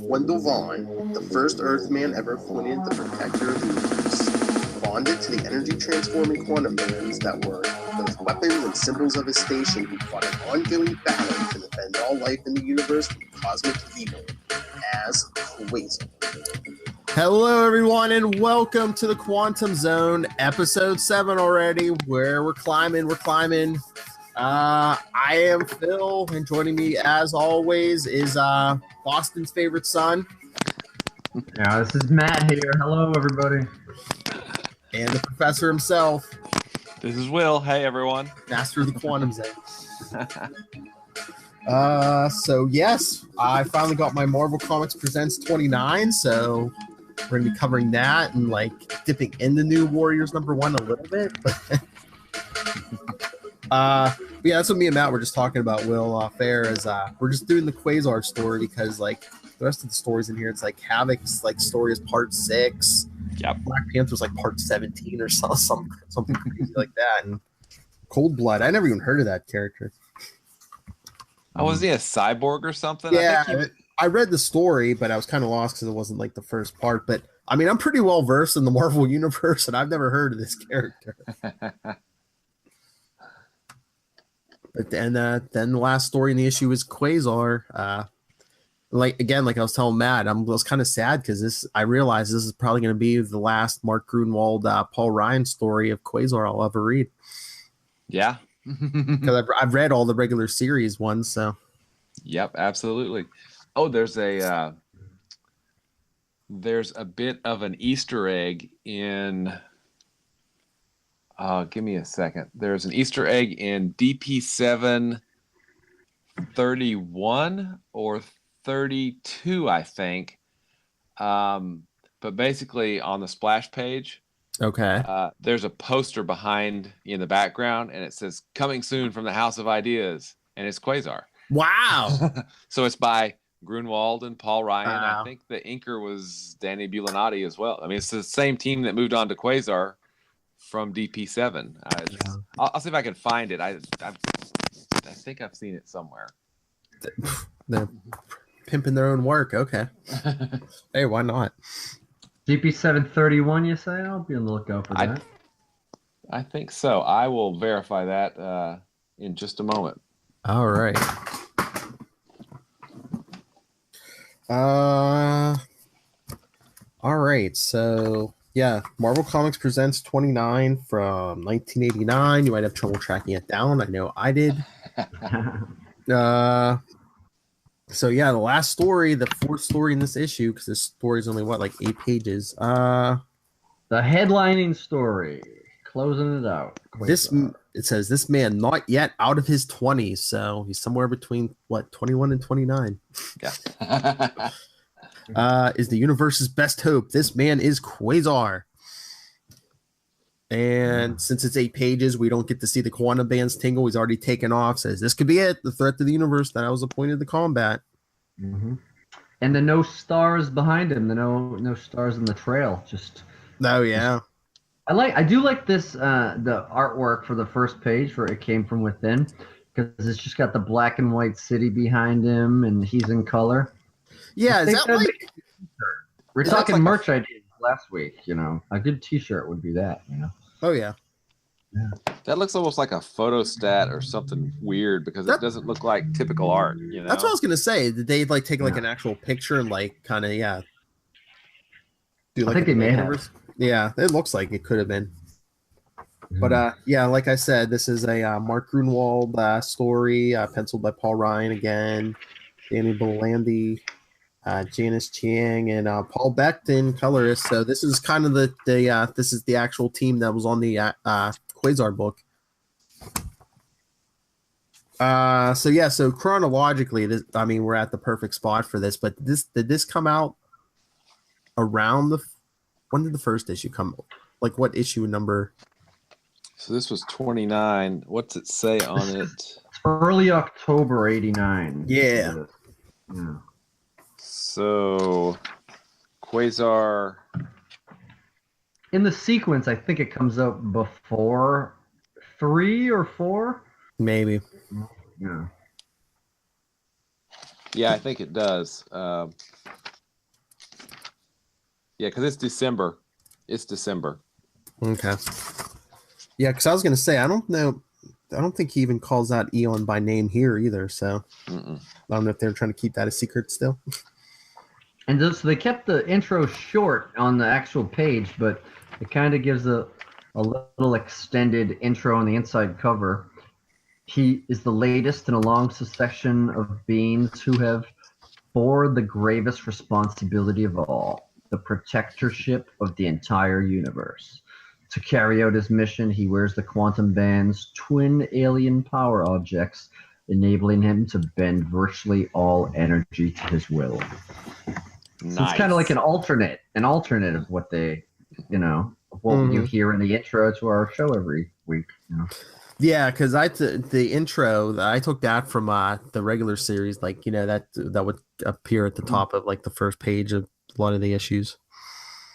Wendell Vaughn, the first Earthman ever appointed the Protector of the Universe, bonded to the energy-transforming quantum bands that were both weapons and symbols of his station, who fought an ongoing battle to defend all life in the universe from cosmic evil as Quasar. Hello, everyone, and welcome to the Quantum Zone, episode 7 already, where we're climbing. I am Phil, and joining me, as always, is Boston's favorite son. Yeah, this is Matt here. Hello, everybody. And the professor himself. This is Will. Hey, everyone. Master of the Quantum Zone. So, yes, I finally got my Marvel Comics Presents 29, so we're going to be covering that and, dipping into New Warriors #1 a little bit. But yeah, that's what me and Matt were just talking about, Will, fair, is we're just doing the Quasar story because, the rest of the stories in here, it's Havoc's, story is part 6. Yep. Black Panther's, part 17 or something crazy like that. And Cold Blood, I never even heard of that character. Oh, was he a cyborg or something? Yeah, I read the story, but I was kind of lost because it wasn't the first part. But I mean, I'm pretty well versed in the Marvel universe, and I've never heard of this character. But then the last story in the issue is Quasar. Like I was telling Matt, I was kind of sad because I realized this is probably going to be the last Mark Gruenwald, Paul Ryan story of Quasar I'll ever read. Yeah. Because I've read all the regular series ones, so. Yep, absolutely. Oh, there's a bit of an Easter egg in. Give me a second. There's an Easter egg in DP 731 or 32, I think. But basically, on the splash page. Okay. There's a poster behind in the background, and it says "Coming soon from the House of Ideas," and it's Quasar. Wow! So it's by Grunwald and Paul Ryan. Wow. I think the inker was Danny Bulanati as well. I mean, it's the same team that moved on to Quasar from DP7. I'll see if I can find it. I think I've seen it somewhere. They're pimping their own work. Okay. Hey, why not? DP 731, you say? I'll be on the lookout for that. I think so. I will verify that in just a moment. All right. All right. So, yeah, Marvel Comics Presents 29 from 1989. You might have trouble tracking it down. I know I did. So, yeah, the last story, the fourth story in this issue, because this story is only, 8 pages. The headlining story, closing it out. It says, this man not yet out of his 20s, so he's somewhere between, 21 and 29. Yeah. Is the universe's best hope. This man is Quasar. And since it's 8 pages, we don't get to see the quantum bands tingle. He's already taken off. Says this could be it. The threat to the universe that I was appointed to combat. Mm-hmm. And the no stars behind him. The no stars in the trail. Oh yeah. I do like this the artwork for the first page where it came from within, because it's just got the black and white city behind him and he's in color. Yeah, is that we're talking merch ideas last week, a good t-shirt would be that, Oh yeah. That looks almost like a photostat or something weird because it doesn't look like typical art, That's what I was gonna say. Did they take an actual picture and kind of do I think they may have. Yeah, it looks like it could have been. But yeah, like I said, this is a Mark Gruenwald story, penciled by Paul Ryan again, Danny Bulanadi, Janice Chiang, and Paul Becton, colorist. So this is kind of this is the actual team that was on the Quasar book. So chronologically, we're at the perfect spot for this. But did this come out around when did the first issue come? What issue number? So this was 29. What's it say on it? Early October 89. Yeah. Yeah. So Quasar. In the sequence, I think it comes out before 3 or 4. Maybe. Yeah. Yeah, I think it does. Yeah, because it's December. It's December. Okay. Yeah, because I was gonna say I don't know. I don't think he even calls out Eon by name here either. So I don't know if they're trying to keep that a secret still. And so they kept the intro short on the actual page, but it kind of gives a little extended intro on the inside cover. He is the latest in a long succession of beings who have bore the gravest responsibility of all, the protectorship of the entire universe. To carry out his mission, he wears the quantum band's twin alien power objects, enabling him to bend virtually all energy to his will. Nice. So it's kind of like an alternate of what they, of what you hear in the intro to our show every week. Yeah, because the intro, I took that from the regular series, like that would appear at the top of like the first page of a lot of the issues.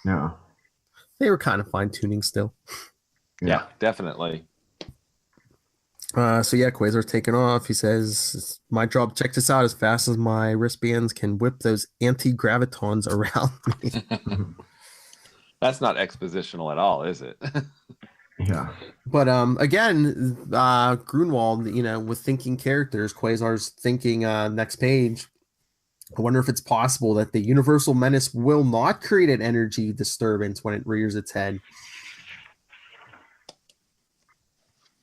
Yeah, they were kind of fine tuning still. Yeah, definitely. So yeah, Quasar's taking off. He says, "It's my job. Check this out. As fast as my wristbands can whip those anti-gravitons around me." That's not expositional at all, is it? yeah. But again, Grunwald, with thinking characters, Quasar's thinking next page. I wonder if it's possible that the universal menace will not create an energy disturbance when it rears its head.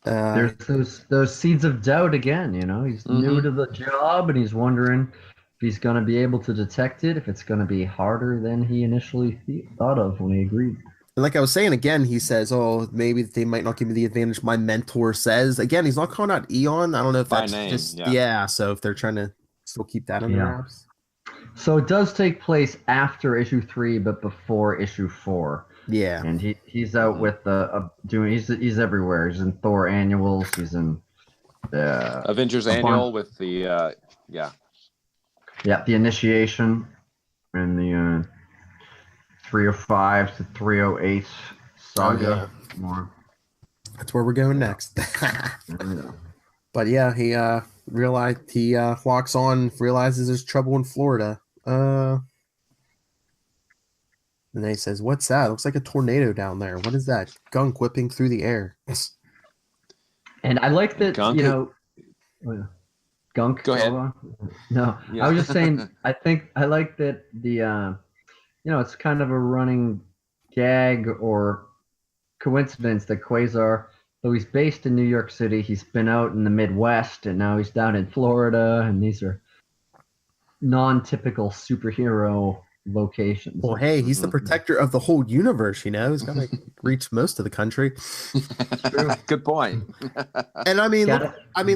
There's those seeds of doubt again. He's new to the job, and he's wondering if he's going to be able to detect it, if it's going to be harder than he initially thought of when he agreed. And like I was saying, again, he says, "Oh, maybe they might not give me the advantage my mentor says." Again, he's not calling out Eon. I don't know if By that's name, just yeah. So if they're trying to still keep that in the wraps. So it does take place after issue 3, but before issue 4. Yeah, and he's out with doing. He's everywhere. He's in Thor annuals. He's in Avengers annual with the the initiation and the 305 to 308 saga. More. That's where we're going next. But yeah, he locks on, realizes there's trouble in Florida. And then he says, "What's that? Looks like a tornado down there. What is that? Gunk whipping through the air." And I like that, Gunk. Gunk. Go ahead. No, Yeah. I was just saying. I like that the it's kind of a running gag or coincidence that Quasar, though he's based in New York City, he's been out in the Midwest, and now he's down in Florida, and these are non-typical superhero locations. Well, hey, he's the protector of the whole universe, He's got to reach most of the country. Good point. And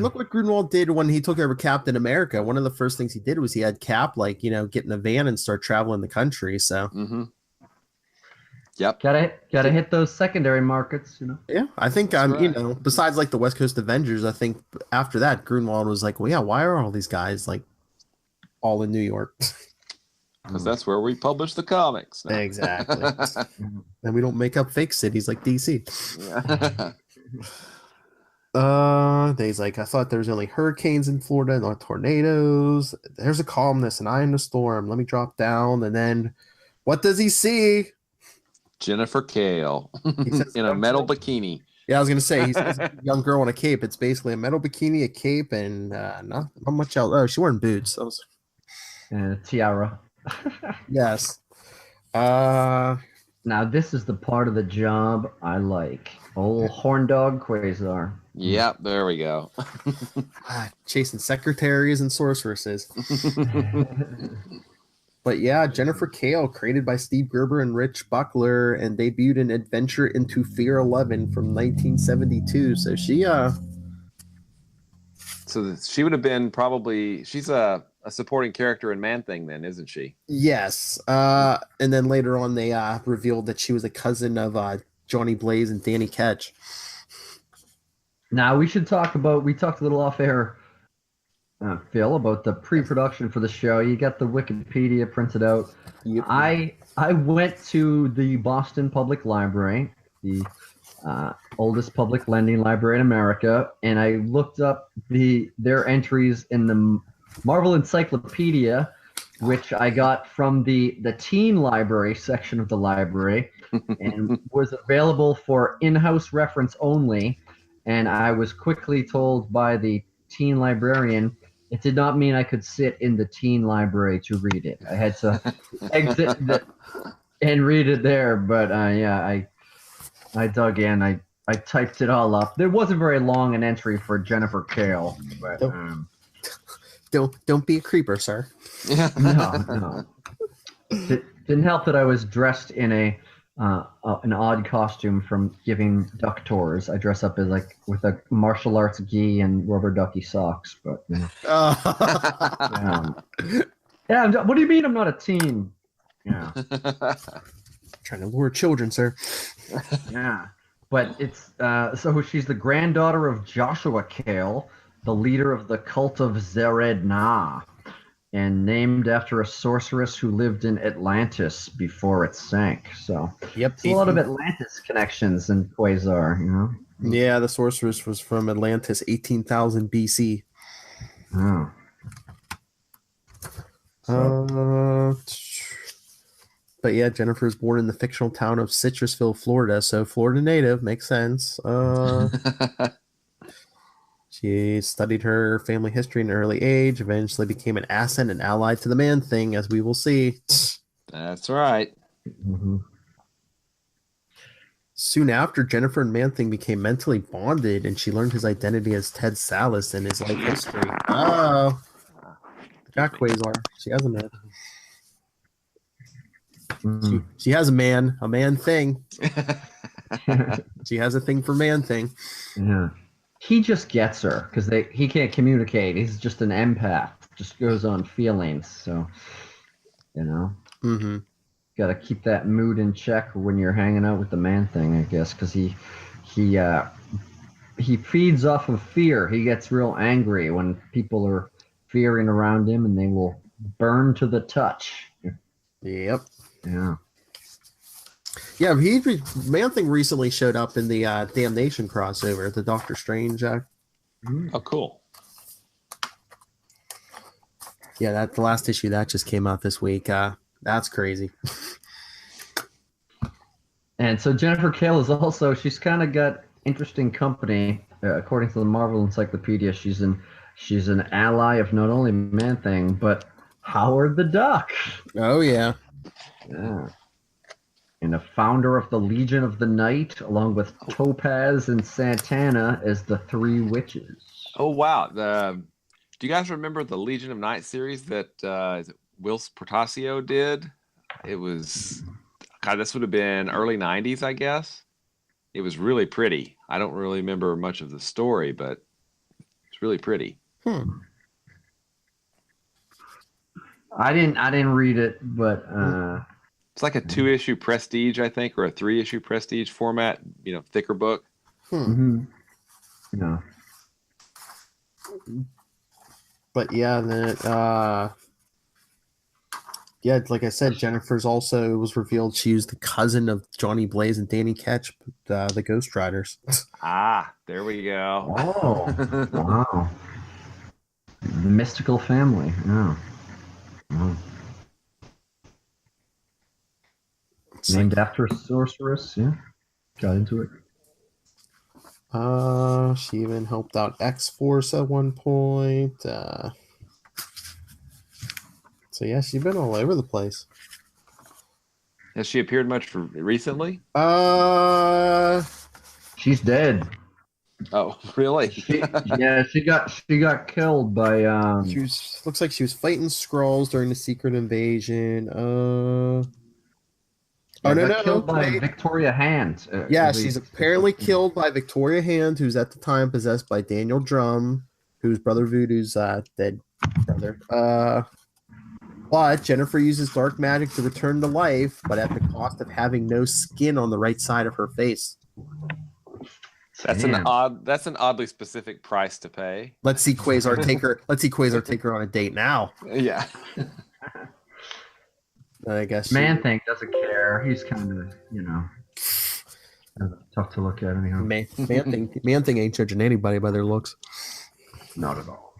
look what Grunwald did when he took over Captain America. One of the first things he did was he had Cap, get in a van and start traveling the country. So, Yep. Gotta hit those secondary markets, Yeah, I think besides like the West Coast Avengers, I think after that Grunwald was like, well, yeah, why are all these guys like all in New York? Because that's where we publish the comics. No. Exactly. And we don't make up fake cities like DC. He's like, I thought there was only hurricanes in Florida, not tornadoes. There's a calmness, and I am the storm. Let me drop down. And then what does he see? Jennifer Kale in a metal bikini. Yeah, I was gonna say he's a young girl in a cape. It's basically a metal bikini, a cape, and not much else. Oh, she's wearing boots. And a tiara. Yes. Now this is the part of the job I like. Old horn dog Quasar. Yep, there we go. Chasing secretaries and sorceresses. But yeah, Jennifer Kale, created by Steve Gerber and Rich Buckler, and debuted in Adventure into Fear 11 from 1972. So she would have been she's a supporting character in Man-Thing then, isn't she? Yes. And then later on they revealed that she was a cousin of Johnny Blaze and Danny Ketch. Now we talked a little off air, Phil, about the pre-production for the show. You got the Wikipedia printed out. Yep. I went to the Boston Public Library, the oldest public lending library in America, and I looked up their entries in the Marvel Encyclopedia, which I got from the teen library section of the library, and was available for in-house reference only. And I was quickly told by the teen librarian it did not mean I could sit in the teen library to read it. I had to exit and read it there. But yeah, I dug in. I typed it all up. There wasn't very long an entry for Jennifer Kale, but don't be a creeper, sir. no. It didn't help that I was dressed in an odd costume from giving duck tours. I dress up as with a martial arts gi and rubber ducky socks. But yeah. What do you mean I'm not a teen? Yeah. Trying to lure children, sir. Yeah. But it's so she's the granddaughter of Joshua Kale, the leader of the cult of Zered Na, and named after a sorceress who lived in Atlantis before it sank. So yep, a lot of Atlantis connections in Quasar, you know. Yeah, the sorceress was from Atlantis, 18,000 BC. Oh. But yeah, Jennifer was born in the fictional town of Citrusville, Florida. So Florida native, makes sense. She studied her family history in an early age, eventually became an asset and ally to the Man-Thing, as we will see. That's right. Mm-hmm. Soon after, Jennifer and Man-Thing became mentally bonded, and she learned his identity as Ted Salas in his life history. Oh, got Quasar. She has a man. She has a man thing. She has a thing for Man-Thing. Yeah. He just gets her because he can't communicate. He's just an empath. Just goes on feelings. So, you know, got to keep that mood in check when you're hanging out with the Man-Thing, I guess, because he feeds off of fear. He gets real angry when people are fearing around him, and they will burn to the touch. Yep. Yeah. Yeah, Man-Thing recently showed up in the Damnation crossover, the Doctor Strange. Oh, cool. Yeah, the last issue that just came out this week. That's crazy. And so Jennifer Kale is also, she's kind of got interesting company. According to the Marvel Encyclopedia, she's an ally of not only Man-Thing, but Howard the Duck. Oh, yeah. Yeah. And a founder of the Legion of the Night, along with Topaz and Santana as the three witches. Oh, wow. Do you guys remember the Legion of Night series that Will Portacio did? It was, God, this would have been early 90s, I guess. It was really pretty. I don't really remember much of the story, but it's really pretty. I didn't read it, but it's like a 2-issue prestige, I think, or a 3-issue prestige format, thicker book. Yeah. But yeah, like I said, Jennifer's also, it was revealed she was the cousin of Johnny Blaze and Danny Ketch, the Ghost Riders. There we go. Oh, wow. The mystical family. Yeah. Wow. Named after a sorceress, yeah. Got into it. She even helped out X-Force at one point. So yeah, she's been all over the place. Has she appeared much Recently? recently? She's dead. Oh, really? She got killed by looks like she was fighting Skrulls during the Secret Invasion. Killed by Victoria Hand. She's apparently killed by Victoria Hand, who's at the time possessed by Daniel Drum, who's Brother Voodoo's dead brother. But Jennifer uses dark magic to return to life, but at the cost of having no skin on the right side of her face. That's an oddly specific price to pay. Let's see Quasar take her on a date now. Yeah. I guess Man-Thing doesn't care. He's kind of, tough to look at anyhow. Man-Thing ain't judging anybody by their looks. Not at all.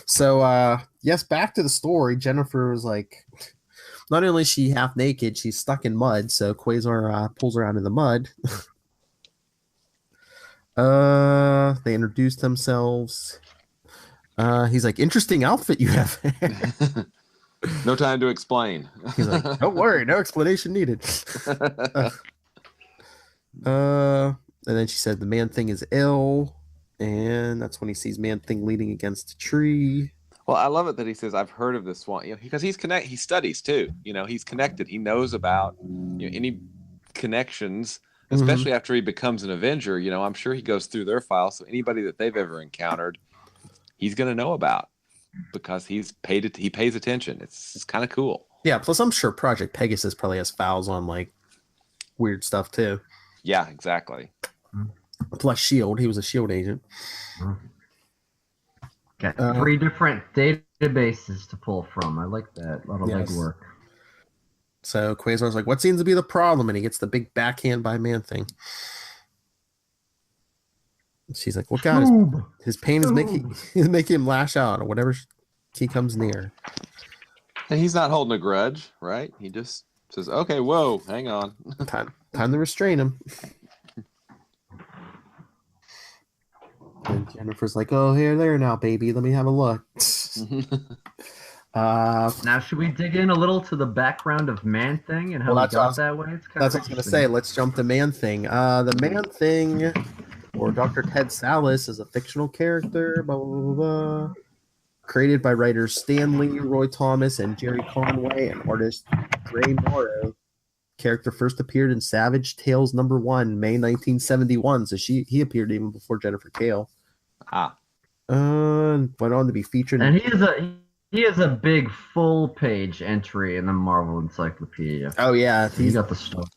So, yes, back to the story. Jennifer was like, not only is she half naked, she's stuck in mud. So Quasar pulls her out of the mud. They introduce themselves. He's like, interesting outfit you have. No time to explain. He's like, don't worry, no explanation needed. And then she said the Man-Thing is ill, and that's when he sees Man-Thing leaning against a tree. Well, I love it that he says, "I've heard of this swamp," because he studies too. He's connected. He knows about any connections, especially after he becomes an Avenger. I'm sure he goes through their files, so anybody that they've ever encountered, he's going to know about because he pays attention. It's kind of cool. Yeah. Plus, I'm sure Project Pegasus probably has files on like weird stuff too. Yeah, exactly. Plus Shield, he was a Shield agent. Got 3 different databases to pull from. I like that. A lot of legwork. So Quasar's like, what seems to be the problem? And he gets the big backhand by Man-Thing. She's like, what God, his pain is making him lash out or whatever he comes near. And he's not holding a grudge, right? He just says, okay, whoa, hang on. Time to restrain him. And Jennifer's like, oh, there now, baby. Let me have a look. Now, should we dig in a little to the background of Man-Thing and how he got that way? That's what I was going to say. Let's jump to Man-Thing. The Man-Thing, or Dr. Ted Sallis, is a fictional character, blah, blah, blah, blah, created by writers Stan Lee, Roy Thomas, and Jerry Conway, and artist Gray Morrow. Character first appeared in Savage Tales #1, May 1971. So he appeared even before Jennifer Kale. Went on to be featured. And he is a big full-page entry in the Marvel Encyclopedia. Oh yeah, he's got the stuff.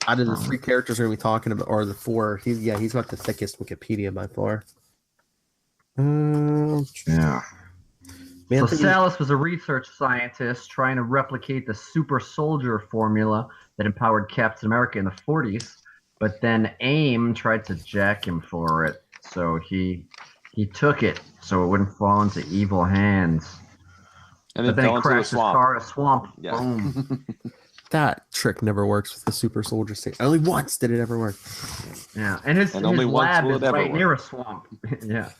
Out of the 3 characters we're going to be talking about, or the 4, he's got the thickest Wikipedia by far. Yeah. So Sallis was a research scientist trying to replicate the super soldier formula that empowered Captain America in the 40s, but then AIM tried to jack him for it. So he took it so it wouldn't fall into evil hands. And then he crashed his car in a swamp. Yeah. Boom. That trick never works with the super soldier suit. Only once did it ever work. Yeah, and his lab is right near a swamp. Yeah.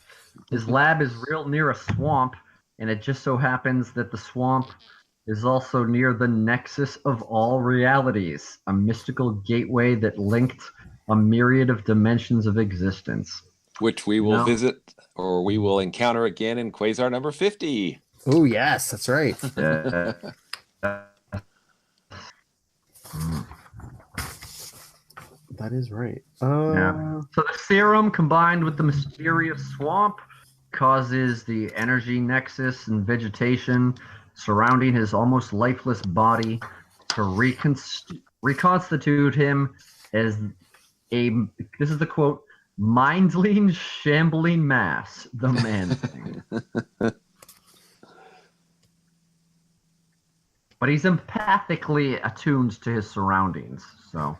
His lab is real near a swamp. And it just so happens that the swamp is also near the nexus of all realities, a mystical gateway that linked a myriad of dimensions of existence. Which we will visit, or we will encounter again in Quasar number 50. Oh, yes, that's right. That is right. Yeah. So the serum combined with the mysterious swamp causes the energy nexus and vegetation surrounding his almost lifeless body to reconstitute him as a, this is the quote, mindling, shambling mass, the Man-Thing. But he's empathically attuned to his surroundings, so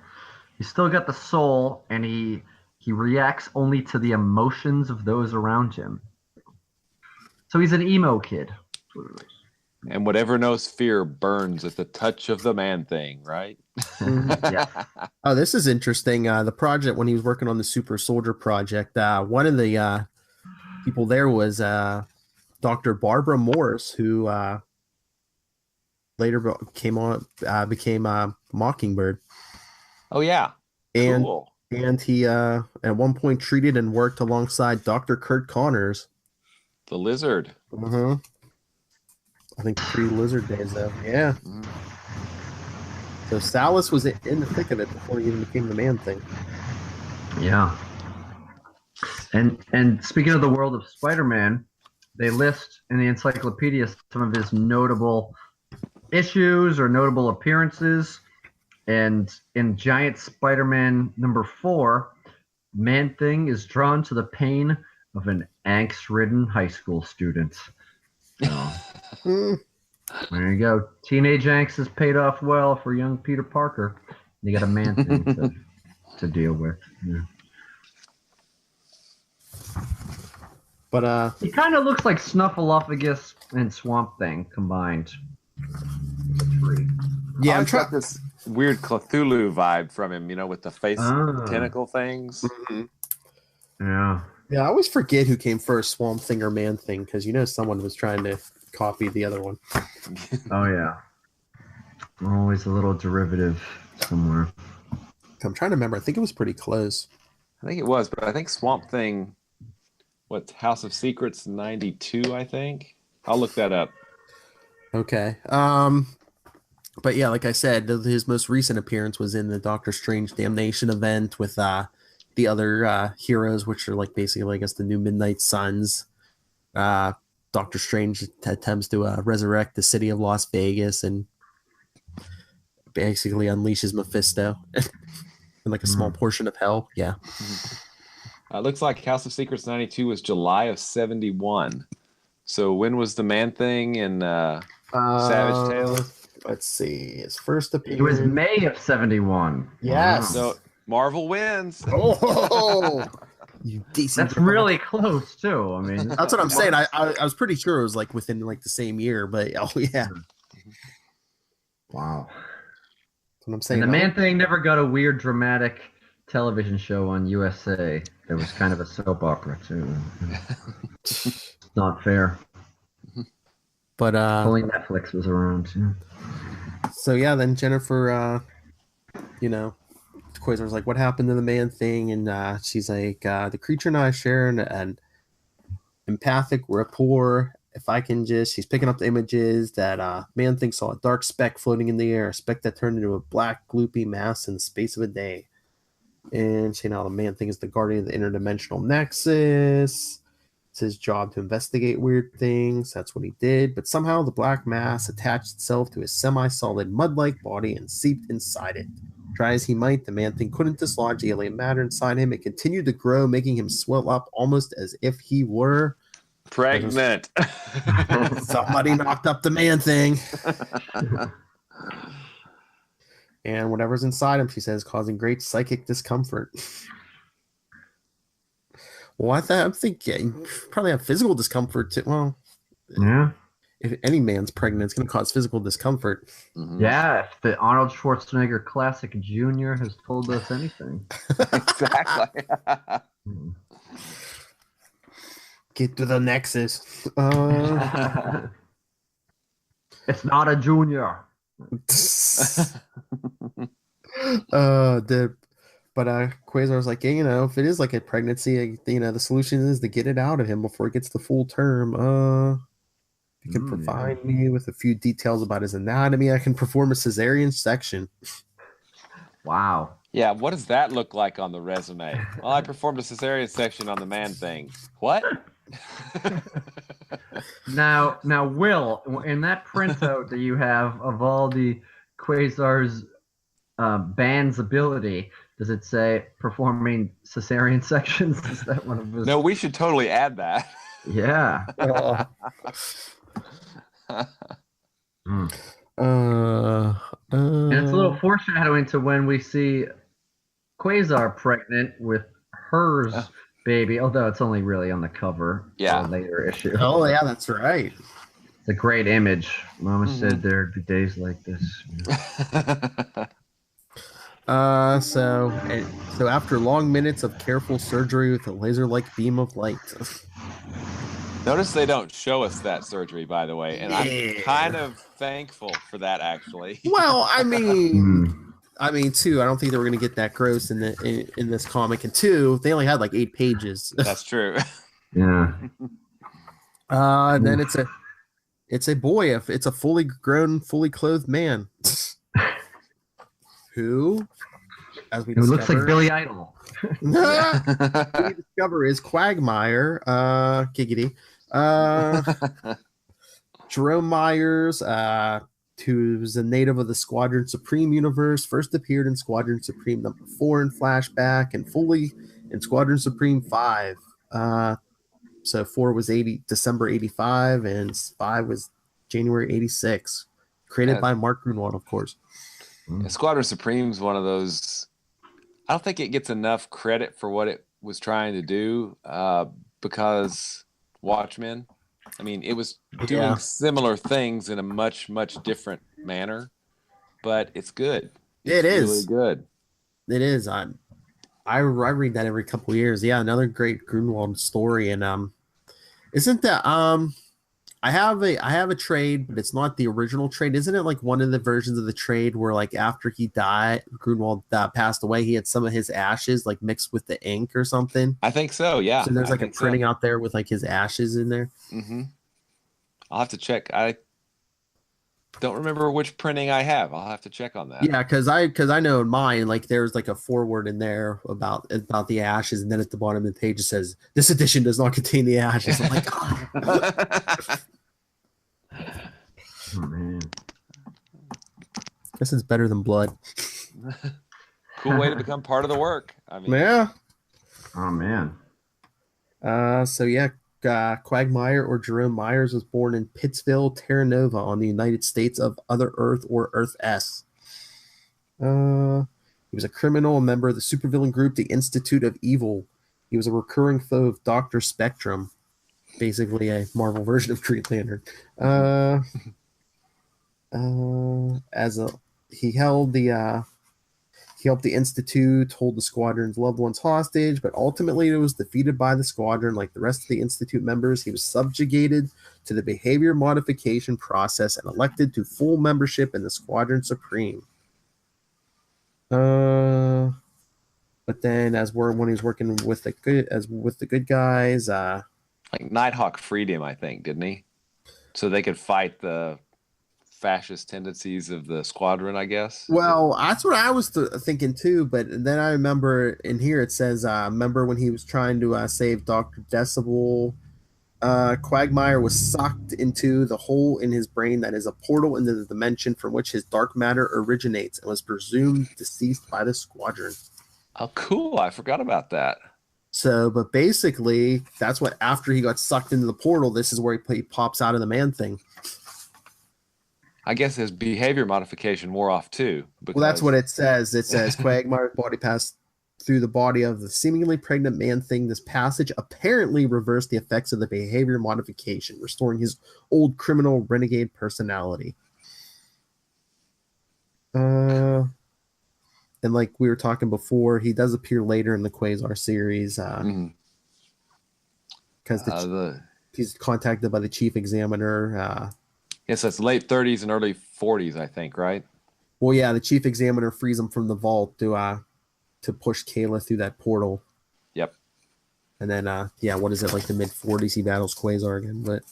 he's still got the soul, and he reacts only to the emotions of those around him. So he's an emo kid. And whatever knows fear burns at the touch of the Man-Thing, right? Yeah. Oh, this is interesting. The project, when he was working on the Super Soldier project, one of the people there was Dr. Barbara Morse, who later became Mockingbird. Oh, yeah. And, cool. And he at one point treated and worked alongside Dr. Kurt Connors. The Lizard. I think pre-Lizard days, though. Yeah. So Sallis was in the thick of it before he even became the Man-Thing. Yeah. And speaking of the world of Spider-Man, they list in the encyclopedia some of his notable issues or notable appearances. And in Giant Spider-Man #4, Man-Thing is drawn to the pain of an angst-ridden high school student. So, there you go. Teenage angst has paid off well for young Peter Parker. You got a Man-Thing to deal with. Yeah. But He kind of looks like Snuffleupagus and Swamp Thing combined. The tree. yeah, I I'm got trying. this weird Cthulhu vibe from him, with the face tentacle things. Mhm. Yeah. Yeah, I always forget who came first, Swamp Thing or Man Thing, because someone was trying to copy the other one. Oh yeah. Always a little derivative somewhere. I'm trying to remember. I think it was pretty close. I think it was, but I think Swamp Thing, House of Secrets 92, I think. I'll look that up. Okay. But yeah, like I said, his most recent appearance was in the Doctor Strange Damnation event with the other heroes, which are like basically, I guess, the new Midnight Suns. Doctor Strange attempts to resurrect the city of Las Vegas and basically unleashes Mephisto in like a small portion of hell. Yeah. It looks like House of Secrets 92 was July of 71. So when was the Man Thing in Savage Tale? Let's see. His first appearance. It was May of 71. Yes. So Marvel wins. Oh, you decent. That's really close too. I mean, That's what I'm saying. I was pretty sure it was like within like the same year, but oh yeah. Wow. That's what I'm saying. And the Man Thing never got a weird dramatic television show on USA. It was kind of a soap opera too. It's not fair. But only Netflix was around. Yeah. So yeah, then Jennifer, Quasar's like, "What happened to the Man Thing?" And she's like, "The creature and I share an empathic rapport. If I can she's picking up the images that Man Thing saw a dark speck floating in the air, a speck that turned into a black gloopy mass in the space of a day. And the Man Thing is the guardian of the interdimensional nexus. It's his job to investigate weird things. That's what he did. But somehow the black mass attached itself to his semi-solid mud-like body and seeped inside it. Try as he might, the Man Thing couldn't dislodge the alien matter inside him. It continued to grow, making him swell up almost as if he were pregnant." Somebody knocked up the Man Thing. And whatever's inside him, she says, causing great psychic discomfort. Well, I'm thinking you probably have physical discomfort too. Well, yeah. If any man's pregnant, it's going to cause physical discomfort. Mm-hmm. Yeah, if the Arnold Schwarzenegger Classic Jr. has told us anything. Exactly. Get to the Nexus. It's not a junior. But Quasar's like, yeah, if it is like a pregnancy, the solution is to get it out of him before it gets to full term. If you can provide me with a few details about his anatomy, I can perform a caesarian section. Wow. Yeah, what does that look like on the resume? Well, I performed a cesarean section on the Man Thing. What? Now, Will, in that printout that you have of all the Quasar's band's ability, does it say performing cesarean sections? Is that one of his? No, we should totally add that. Yeah. And it's a little foreshadowing to when we see Quasar pregnant with hers baby, although it's only really on the cover. Yeah. Of a later issue. Oh yeah, that's right. It's a great image. Mama said there'd be days like this. So after long minutes of careful surgery with a laser-like beam of light. Notice they don't show us that surgery, by the way, and I'm kind of thankful for that, actually. Well, I mean, too, I don't think they were going to get that gross in this comic, and two, they only had like 8 pages. That's true. Yeah. And then it's a boy. It's a fully grown, fully clothed man. Who, as we Who looks like Billy Idol. we discover is Quagmire, Giggity. Jerome Myers, who's a native of the Squadron Supreme universe, first appeared in Squadron Supreme #4 in Flashback and fully in Squadron Supreme 5. So 4 was December 85 and 5 was January 86. Created by Mark Grunwald, of course. Squadron Supreme is one of those. I don't think it gets enough credit for what it was trying to do because Watchmen. I mean, it was doing similar things in a much, much different manner, but it's good. It's really good. It is. I read that every couple of years. Yeah, another great Grunwald story. And isn't that I have a trade, but it's not the original trade. Isn't it like one of the versions of the trade where like after he died, Grunwald passed away, he had some of his ashes like mixed with the ink or something? I think so, yeah. So there's like a printing out there with like his ashes in there. Mm-hmm. I'll have to check. I don't remember which printing I have. I'll have to check on that. Yeah, because I know in mine, like there's like a foreword in there about the ashes, and then at the bottom of the page it says this edition does not contain the ashes. I'm like, oh. Oh man, this is better than blood. Cool way to become part of the work. I mean, yeah. Oh man. So yeah, Quagmire or Jerome Myers was born in Pittsville, Terra Nova, on the United States of Other Earth or Earth S. He was a criminal, a member of the supervillain group, the Institute of Evil. He was a recurring foe of Dr. Spectrum, basically a Marvel version of Green Lantern. He helped the Institute hold the squadron's loved ones hostage, but ultimately it was defeated by the squadron. Like the rest of the Institute members, he was subjugated to the behavior modification process and elected to full membership in the Squadron Supreme. But then, when he was working with the good guys, like Nighthawk freed him, I think, didn't he? So they could fight the fascist tendencies of the squadron, I guess. Well, that's what I was thinking too, but then I remember in here it says, remember when he was trying to save Dr. Decibel, Quagmire was sucked into the hole in his brain that is a portal into the dimension from which his dark matter originates, and was presumed deceased by the squadron. Oh, cool. I forgot about that. So, but basically, that's what, after he got sucked into the portal, this is where he pops out of the man thing. I guess his behavior modification wore off too. Well, that's what it says. It says Quagmire's body passed through the body of the seemingly pregnant man thing. This passage apparently reversed the effects of the behavior modification, restoring his old criminal renegade personality. And like we were talking before, he does appear later in the Quasar series because he's contacted by the chief examiner. Yes, that's late 30s and early 40s, I think, right? Well, yeah, the chief examiner frees him from the vault to push Kayla through that portal. Yep. And then, what is it, like the mid 40s? He battles Quasar again, but.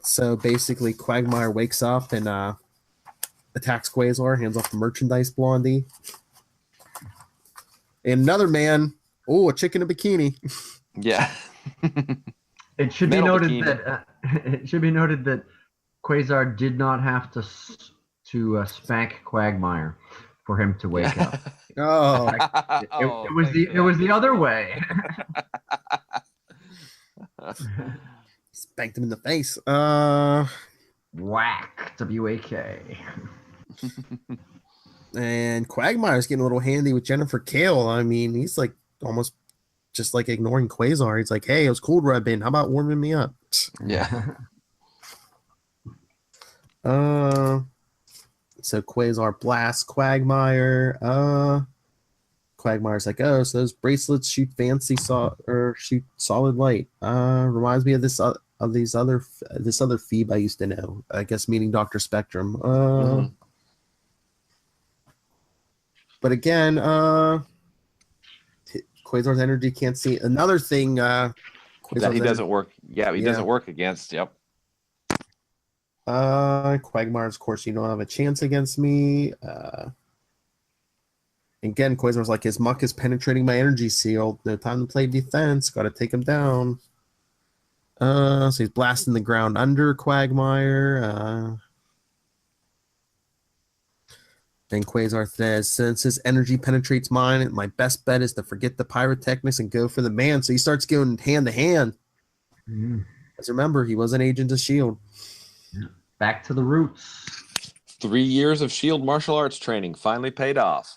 So basically, Quagmire wakes up and attacks Quasar, hands off the merchandise Blondie. And another man, a chick in a bikini. Yeah. It should be noted that Quasar did not have to spank Quagmire for him to wake up. Oh, it was the other way. Spanked him in the face. Whack. W-A-K. And Quagmire's getting a little handy with Jennifer Kale. I mean, he's like almost just like ignoring Quasar. He's like, hey, it was cold where I've been. How about warming me up? Yeah. So Quasar blasts Quagmire. Quagmire's like, oh, so those bracelets shoot shoot solid light. Reminds me of this other Phoebe I used to know. I guess meaning Dr. Spectrum. But again, Quasar's energy can't see. Another thing, that he doesn't work. Yeah, he doesn't work against. Yep. Quagmire, of course, you don't have a chance against me. Again, Quasar's like, his muck is penetrating my energy shield. No time to play defense. Got to take him down. So he's blasting the ground under Quagmire. Then Quasar says, since his energy penetrates mine, my best bet is to forget the pyrotechnics and go for the man. So he starts going hand to hand. Because remember, he was an agent of S.H.I.E.L.D. Yeah. Back to the roots. 3 years of S.H.I.E.L.D. martial arts training finally paid off.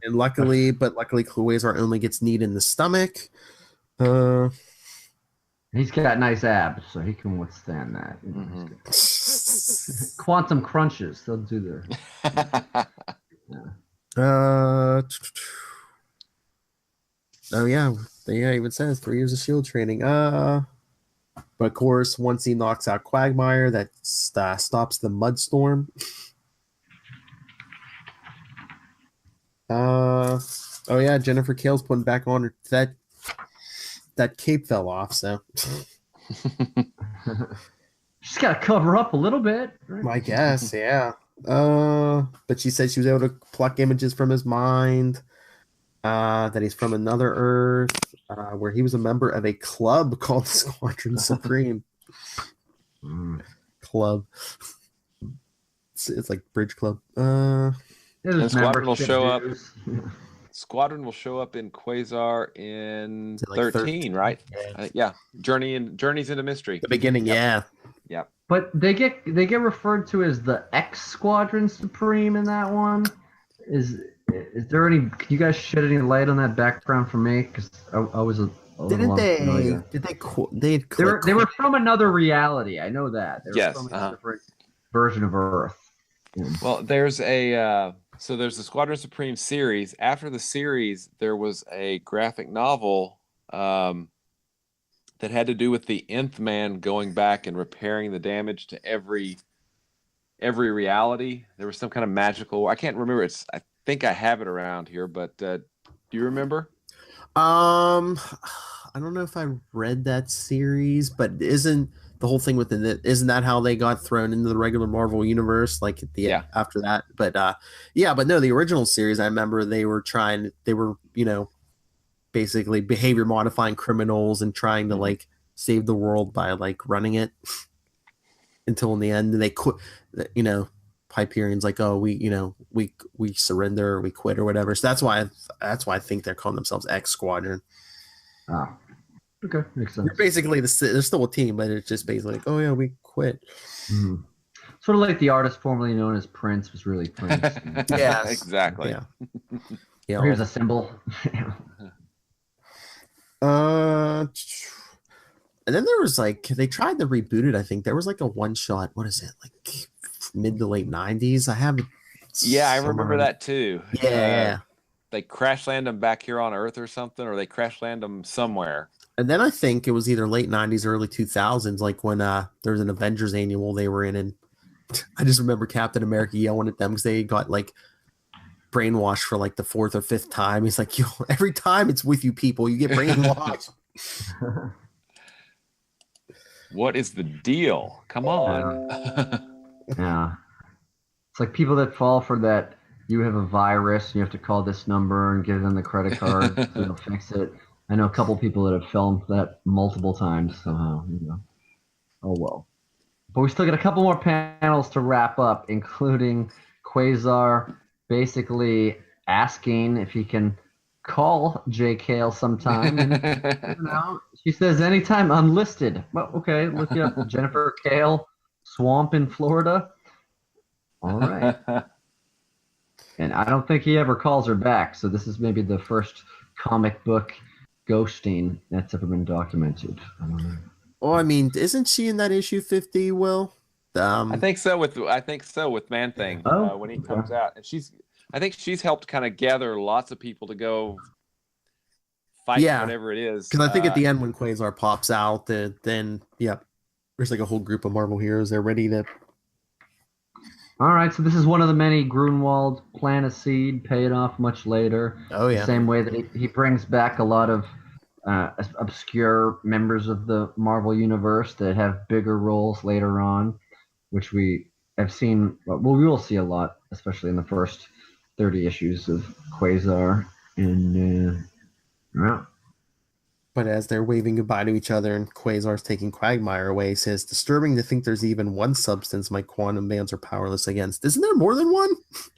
And luckily Quasar only gets kneed in the stomach. He's got nice abs, so he can withstand that. Quantum crunches, they'll do their. Oh yeah, it even says 3 years of shield training. But of course, once he knocks out Quagmire, that stops the Mudstorm. Oh yeah, Jennifer Kale's putting back on her that cape fell off, so She's got to cover up a little bit. Right? I guess, yeah. But she said she was able to pluck images from his mind. That he's from another Earth, where he was a member of a club called the Squadron Supreme. Club. It's like Bridge Club. And Squadron will show up. Squadron will show up in Quasar in like 13, right? Yeah. Journeys into Mystery. The beginning, yeah. But they get referred to as the X Squadron Supreme in that one. Is there any? Can you guys shed any light on that background for me? Because I was Didn't they? familiar. Did they? They were from another reality. I know that. They were Yes. from a different version of Earth. Well, there's the Squadron Supreme series. After the series, there was a graphic novel that had to do with the Nth Man going back and repairing the damage to every reality. There was some kind of magical. I can't remember. I think I have it around here, but do you remember? I don't know if I read that series, but isn't the whole thing within it? Isn't that how they got thrown into the regular Marvel universe? Like after that, but but no, the original series. I remember they were basically behavior modifying criminals and trying to like save the world by like running it until in the end they quit. Hyperion's like, oh, we surrender, or we quit, or whatever. So that's why I think they're calling themselves X Squadron. Ah, okay, makes sense. They're basically they're still a team, but it's just basically like, oh yeah, we quit. Mm-hmm. Sort of like the artist formerly known as Prince was really Prince. Yeah, exactly. Yeah. Here's a symbol. And then there was like they tried to reboot it. I think there was like a one shot. What is it like? Mid to late 90s. I have. Yeah, I remember that too. Yeah. They crash land them back here on Earth or something, or they crash land them somewhere. And then I think it was either late 90s or early 2000s, like when there was an Avengers annual they were in, and I just remember Captain America yelling at them because they got like brainwashed for like the 4th or 5th time. He's like, yo, every time it's with you people, you get brainwashed. What is the deal? Come on. Yeah. It's like people that fall for that. You have a virus, you have to call this number and give them the credit card so they'll fix it. I know a couple people that have filmed that multiple times somehow. Oh well. But we still got a couple more panels to wrap up, including Quasar basically asking if he can call J. Kale sometime. And, she says anytime unlisted. Well, okay, look you up. Jennifer Kale, swamp in Florida. All right. And I don't think he ever calls her back, so this is maybe the first comic book ghosting that's ever been documented. I don't know. Oh, I mean, isn't she in that issue 50, Will? I think so with Man Thing when he comes out, and I think she's helped kind of gather lots of people to go fight whatever it is. Because I think at the end when Quasar pops out, then there's like a whole group of Marvel heroes. They're ready to. All right, so this is one of the many Grunwald plant a seed, pay it off much later. Oh yeah. The same way that he brings back a lot of obscure members of the Marvel universe that have bigger roles later on, which we have seen. Well, we will see a lot, especially in the first 30 issues of Quasar. And But as they're waving goodbye to each other and Quasar's taking Quagmire away, he says, disturbing to think there's even one substance my quantum bands are powerless against. Isn't there more than one?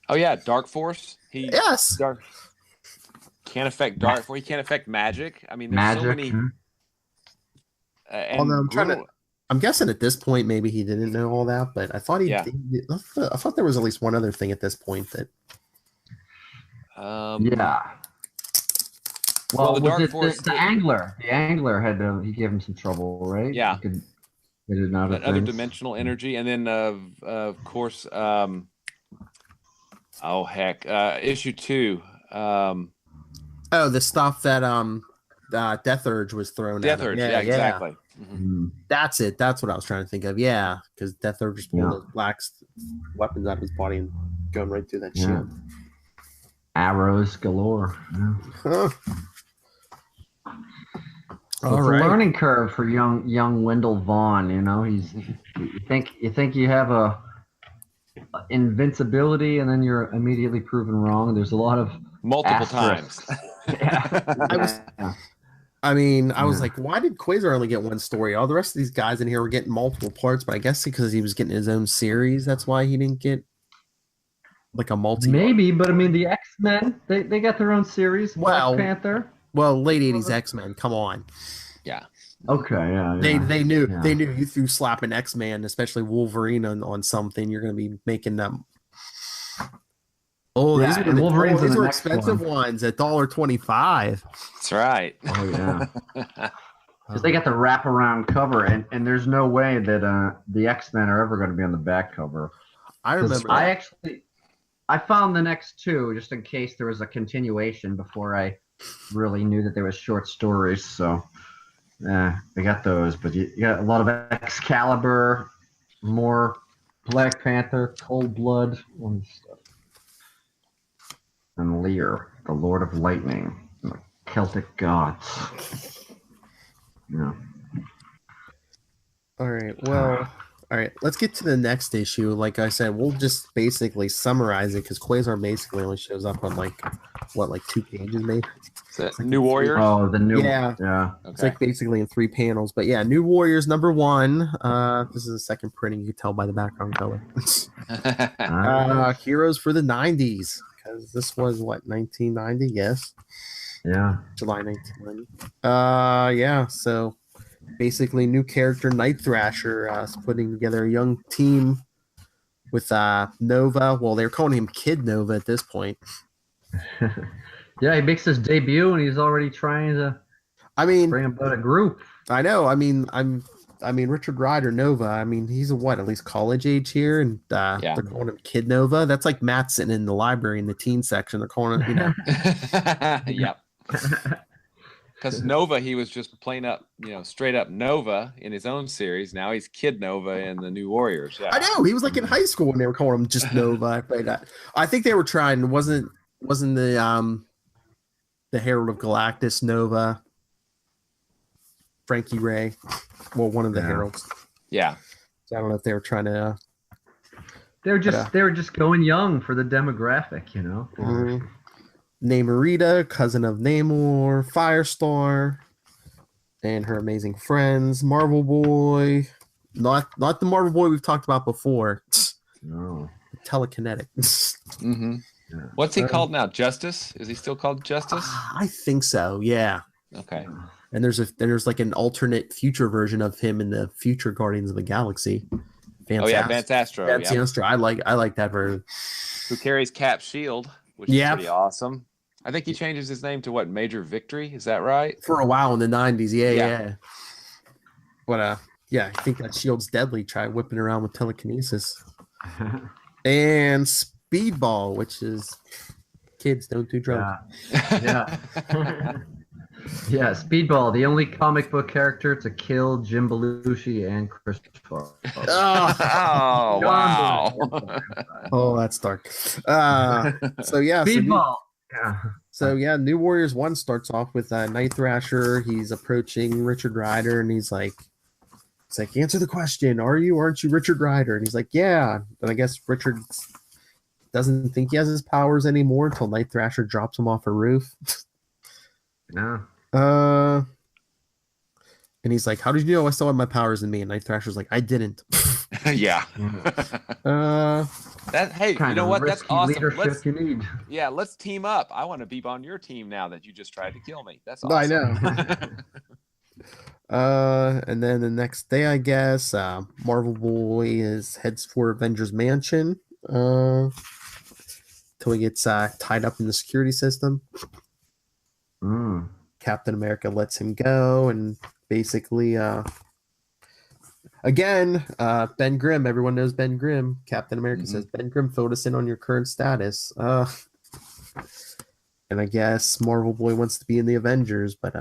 Oh, yeah. Dark Force. Yes. Can't affect Dark Force. He can't affect magic. I mean, there's so many. I'm guessing at this point, maybe he didn't know all that, but I thought I thought there was at least one other thing at this point that. Yeah. Well, the was Dark it Force- the angler? The angler had he gave him some trouble, right? Yeah. He could get it out of Other things. dimensional energy, and then of course, oh heck, issue 2, Oh, the stuff that Death Urge was thrown Death at him. Urge. Yeah, exactly. Mhm. Mm. That's it. That's what I was trying to think of. Yeah, because Death Urge just pulled Yeah. those black weapons out of his body and going right through that Yeah. shield. Arrows galore. Yeah. Huh. So it's a learning curve for young Wendell Vaughn. You know, he's you think you have a invincibility, and then you're immediately proven wrong. There's a lot of Multiple asterisks. times. Yeah. I was like, why did Quasar only get one story? All the rest of these guys in here were getting multiple parts, but I guess because he was getting his own series, that's why he didn't get like a multi. Maybe, but I mean, the X-Men, they got their own series. Well, Black Panther. Well, late '80s X-Men. Come on. Yeah. Okay. Yeah. They knew you threw slapping X-Man, especially Wolverine on something. You're going to be making them. Oh, Yeah, these Wolverine's these the were next expensive ones at $1.25. That's right. Oh yeah. Because they got the wraparound cover, and there's no way that the X-Men are ever going to be on the back cover. I remember. I found the next two just in case there was a continuation before I really knew that there was short stories. So, I got those. But you got a lot of Excalibur, more Black Panther, Cold Blood, and stuff, and Lear, the Lord of Lightning, the Celtic gods. Yeah. All right. Well. All right, let's get to the next issue. Like I said, we'll just basically summarize it because Quasar basically only shows up on like 2 pages, maybe. Is that New Warriors? Oh, the new. Yeah. Yeah. Okay. It's like basically in 3 panels. But yeah, New Warriors #1. This is the second printing. You can tell by the background color. Heroes for the 90s because this was what 1990. Yes. Yeah. July 1990. Yeah. So. Basically, new character Night Thrasher is putting together a young team with Nova. Well, they're calling him Kid Nova at this point. Yeah, he makes his debut, and he's already trying to. Bring about a group. I know. I mean, Richard Rider Nova. I mean, he's at least college age here, and they're calling him Kid Nova. That's like Matt sitting in the library in the teen section. They're calling him, Yep. Because Nova, he was just plain up, straight up Nova in his own series. Now he's Kid Nova in the New Warriors. Yeah, I know. He was like in high school when they were calling him just Nova. I think they were trying. Wasn't the Herald of Galactus Nova? Frankie Ray, well, one of the heralds. Yeah. So I don't know if they were trying to. They were just going young for the demographic, Mm-hmm. Namorita, cousin of Namor, Firestar, and her amazing friends. Marvel Boy, not the Marvel Boy we've talked about before. No. Telekinetic. Mm-hmm. Yeah. What's he called now? Justice? Is he still called Justice? I think so. Yeah. Okay. And there's like an alternate future version of him in the future Guardians of the Galaxy. Vance Astro. Vance Astro. I like that version. Who carries Cap's shield, which is pretty awesome. I think he changes his name to what? Major Victory? Is that right? For a while in the 90s. Yeah. But I think that shield's deadly. Try whipping around with telekinesis. And Speedball, which is kids don't do drugs. Yeah. Yeah, Speedball, the only comic book character to kill Jim Belushi and Chris Farley. Oh, wow. Oh, that's dark. So yeah, Speedball. So New Warriors 1 starts off with Night Thrasher. He's approaching Richard Rider, and he's like, answer the question. Aren't you Richard Rider? And he's like, yeah. But I guess Richard doesn't think he has his powers anymore until Night Thrasher drops him off a roof. Yeah. And he's like, how did you know I still have my powers in me? And Night Thrasher's like, I didn't. Yeah. Hey, you know what? That's awesome. Let's team up. I want to be on your team now that you just tried to kill me. That's awesome. I know. And then the next day, I guess, Marvel Boy heads for Avengers Mansion. till he gets tied up in the security system. Captain America lets him go, and basically, again, Ben Grimm. Everyone knows Ben Grimm. Captain America says, Ben Grimm, filled us in on your current status. And I guess Marvel Boy wants to be in the Avengers, but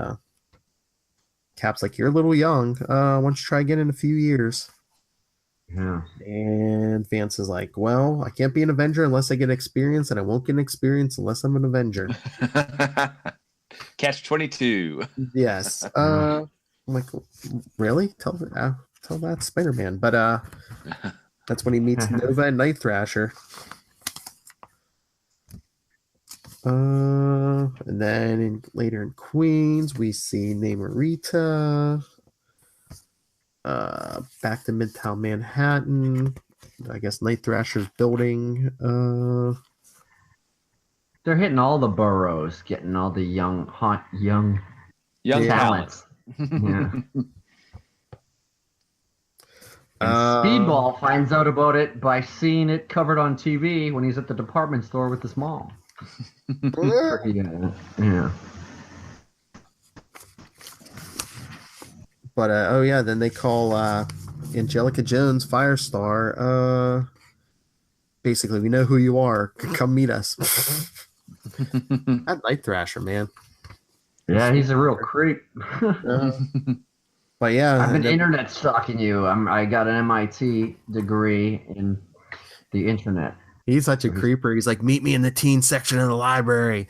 Cap's like, you're a little young. Why don't you try again in a few years? Yeah. And Vance is like, well, I can't be an Avenger unless I get experience, and I won't get an experience unless I'm an Avenger. Catch 22. Yes. I'm like, really? Tell that Spider-Man. But that's when he meets Nova and Night Thrasher. And then later in Queens, we see Namorita. Back to Midtown Manhattan. I guess Night Thrasher's building. They're hitting all the boroughs, getting all the hot young talents. Yeah. And Speedball finds out about it by seeing it covered on TV when he's at the department store with his mom. Yeah. But then they call Angelica Jones Firestar. Basically, we know who you are. Come meet us. That Night Thrasher, man. Yeah, he's a real creep. But yeah, I've been internet stalking you. I got an MIT degree in the internet. He's such a creeper. He's like, meet me in the teen section of the library.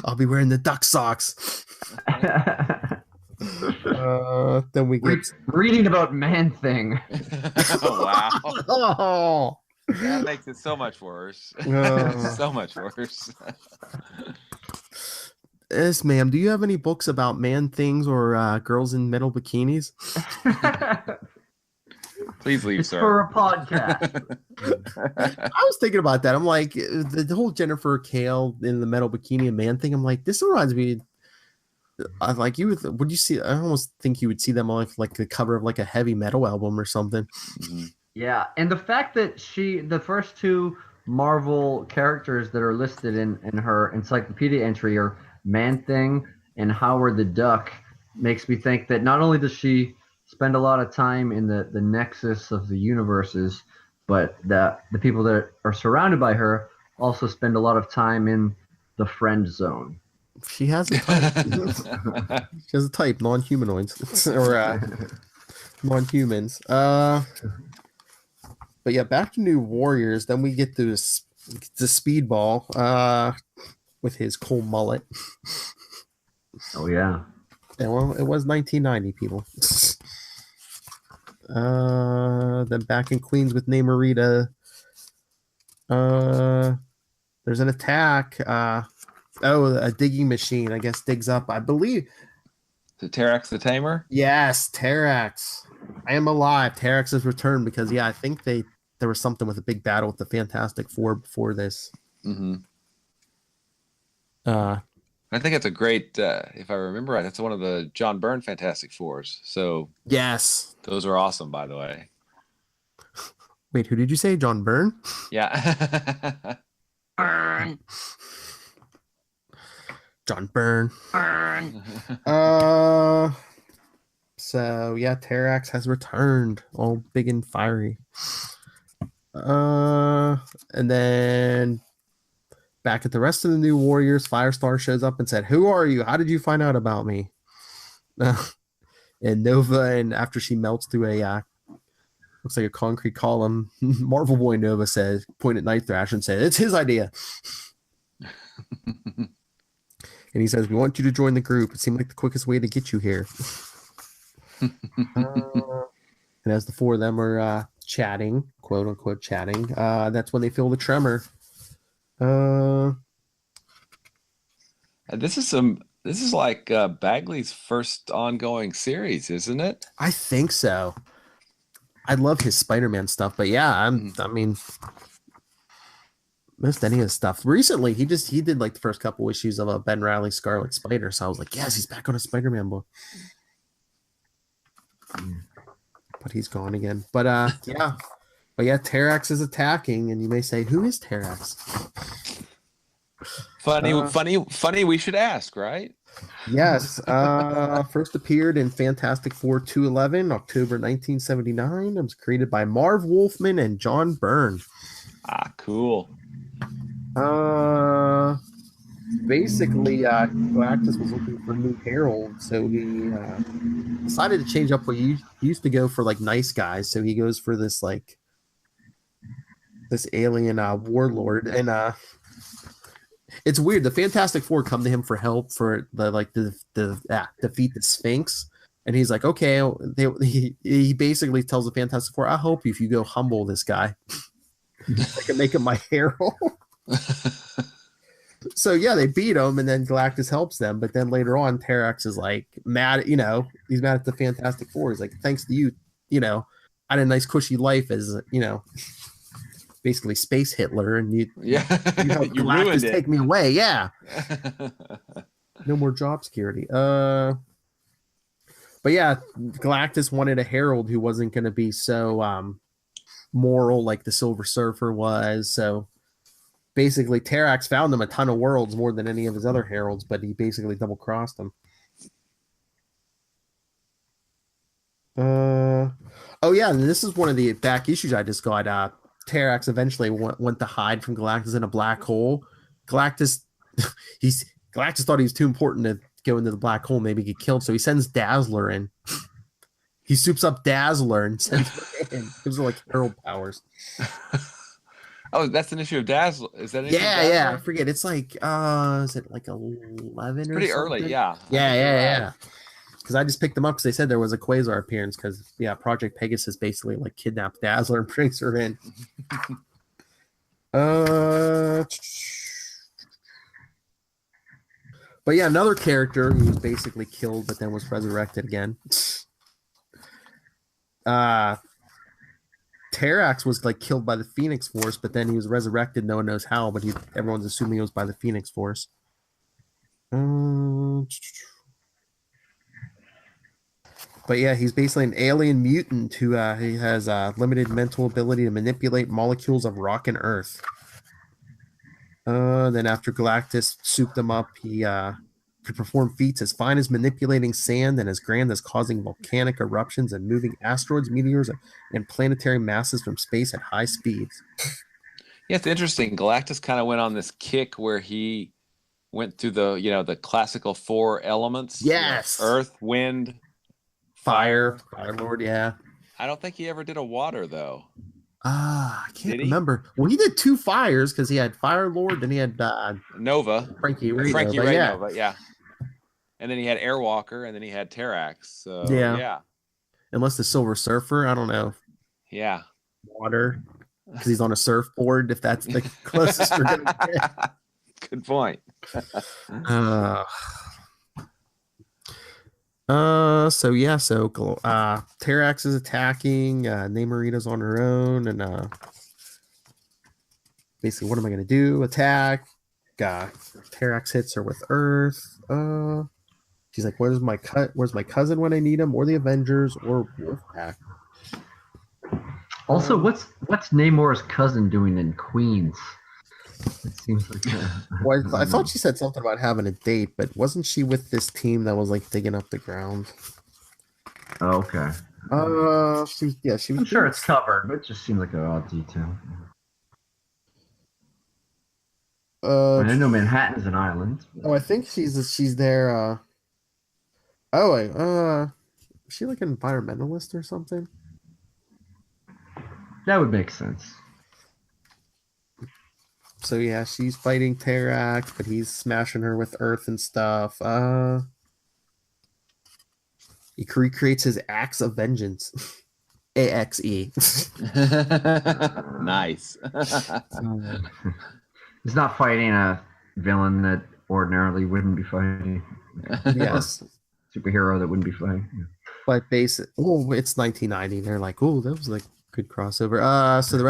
I'll be wearing the duck socks. Then we get reading about Man-Thing. Wow. Oh. That makes it so much worse. So much worse. Yes, ma'am. Do you have any books about man-things or girls in metal bikinis? Please leave, it's sir. For a podcast. I was thinking about that. I'm like, the whole Jennifer Kale in the metal bikini and man thing. I'm like, this reminds me. I like you. Would you see? I almost think you would see them on like the cover of like a heavy metal album or something. Yeah, and the fact that the first two Marvel characters that are listed in her encyclopedia entry are Man-Thing and Howard the Duck makes me think that not only does she spend a lot of time in the nexus of the universes, but the people that are surrounded by her also spend a lot of time in the friend zone. She has a type. She has a type, non-humanoids or non-humans. But yeah, back to New Warriors. Then we get to the Speedball with his cool mullet. Oh yeah. Yeah, well, it was 1990, people. Then back in Queens with Namorita. There's an attack. A digging machine, I guess, digs up, I believe. The Terrax the Tamer? Yes, Terrax. I am alive. Terrax has returned because, I think there was something with a big battle with the Fantastic Four before this. I think it's a great, if I remember right, that's one of the John Byrne Fantastic Fours. So yes, those are awesome, by the way. Wait, who did you say? John Byrne? Yeah. Byrne. John Byrne. Byrne. So yeah, Terrax has returned, all big and fiery. And then back at the rest of the New Warriors, Firestar shows up and said, "Who are you? How did you find out about me?" And Nova, and after she melts through a looks like a concrete column, Marvel Boy Nova says, point at Night Thrasher and said, "It's his idea." And he says, "We want you to join the group. It seemed like the quickest way to get you here." And as the four of them are chatting, quote unquote chatting, that's when they feel the tremor. This is like Bagley's first ongoing series, isn't it? I think so. I love his Spider-Man stuff, but yeah, I mean, most any of his stuff. Recently, he did like the first couple issues of Ben Reilly Scarlet Spider, so I was like, yes, he's back on a Spider-Man book. But he's gone again. But yeah, But yeah, Terrax is attacking, and you may say, who is Terrax? Funny. We should ask, right? Yes. First appeared in Fantastic Four 211, October 1979. It was created by Marv Wolfman and John Byrne. Ah, cool. Basically, Galactus was looking for a new herald, so he decided to change up what he used to go for, like, nice guys. So he goes for this, like, this alien warlord, and it's weird. The Fantastic Four come to him for help for defeat the Sphinx, and he's like, okay. He basically tells the Fantastic Four, "I'll help you if you go humble this guy. I can make him my herald." So yeah, they beat him, and then Galactus helps them. But then later on, Terrax is like mad. He's mad at the Fantastic Four. He's like, thanks to you, I had a nice cushy life as basically space Hitler, and you helped You ruined it. take me away. Yeah, no more job security. But yeah, Galactus wanted a herald who wasn't going to be so moral like the Silver Surfer was. So basically, Terrax found him a ton of worlds, more than any of his other heralds, but he basically double crossed him. Oh yeah, and this is one of the back issues I just got. Terrax eventually went to hide from Galactus in a black hole. Galactus thought he was too important to go into the black hole, maybe get killed, so he sends Dazzler in. He soups up Dazzler and sends her in. Gives her like herald powers. Oh, that's an issue of Dazzler. Is that an issue of Yeah, Dazzler? yeah. I forget. It's like is it like 11 It's or pretty something? early, yeah. Yeah. Because I just picked them up because they said there was a Quasar appearance. Because Project Pegasus basically like kidnapped Dazzler and brings her in. But yeah, another character who was basically killed but then was resurrected again. Terrax was like killed by the Phoenix Force, but then he was resurrected. No one knows how, but everyone's assuming it was by the Phoenix Force. But yeah, he's basically an alien mutant who he has limited mental ability to manipulate molecules of rock and earth. Then after Galactus souped him up, he could perform feats as fine as manipulating sand and as grand as causing volcanic eruptions and moving asteroids, meteors, and planetary masses from space at high speeds. Yeah, it's interesting. Galactus kind of went on this kick where he went through the classical four elements. Yes. Earth, wind, Fire Lord, yeah. I don't think he ever did a water, though. I can't remember. Well, he did two fires because he had Fire Lord, then he had Nova. Frankie Ray Nova, yeah. And then he had Airwalker, and then he had Terrax. So, yeah. Unless the Silver Surfer, I don't know. Yeah. Water, because he's on a surfboard, if that's the closest we're going to get. Good point. So Terrax is attacking, Namorita's on her own, and basically what am I gonna do? Attack. Terrax hits her with Earth. She's like, where's my cousin when I need him, or the Avengers, or Wolfpack? Also, what's Namor's cousin doing in Queens? It seems like Well, I thought she said something about having a date, but wasn't she with this team that was like digging up the ground? Oh, okay. She was. I'm sure it's covered, but it just seemed like an odd detail. I know Manhattan's an island. Oh, I think she's there. Is she like an environmentalist or something? That would make sense. So yeah, she's fighting Terrax, but he's smashing her with Earth and stuff. He recreates his Axe of Vengeance. AXE. Nice. Oh, He's not fighting a villain that ordinarily wouldn't be fighting. yes. Superhero that wouldn't be fighting. But it's 1990. They're like, oh, that was like good crossover. So the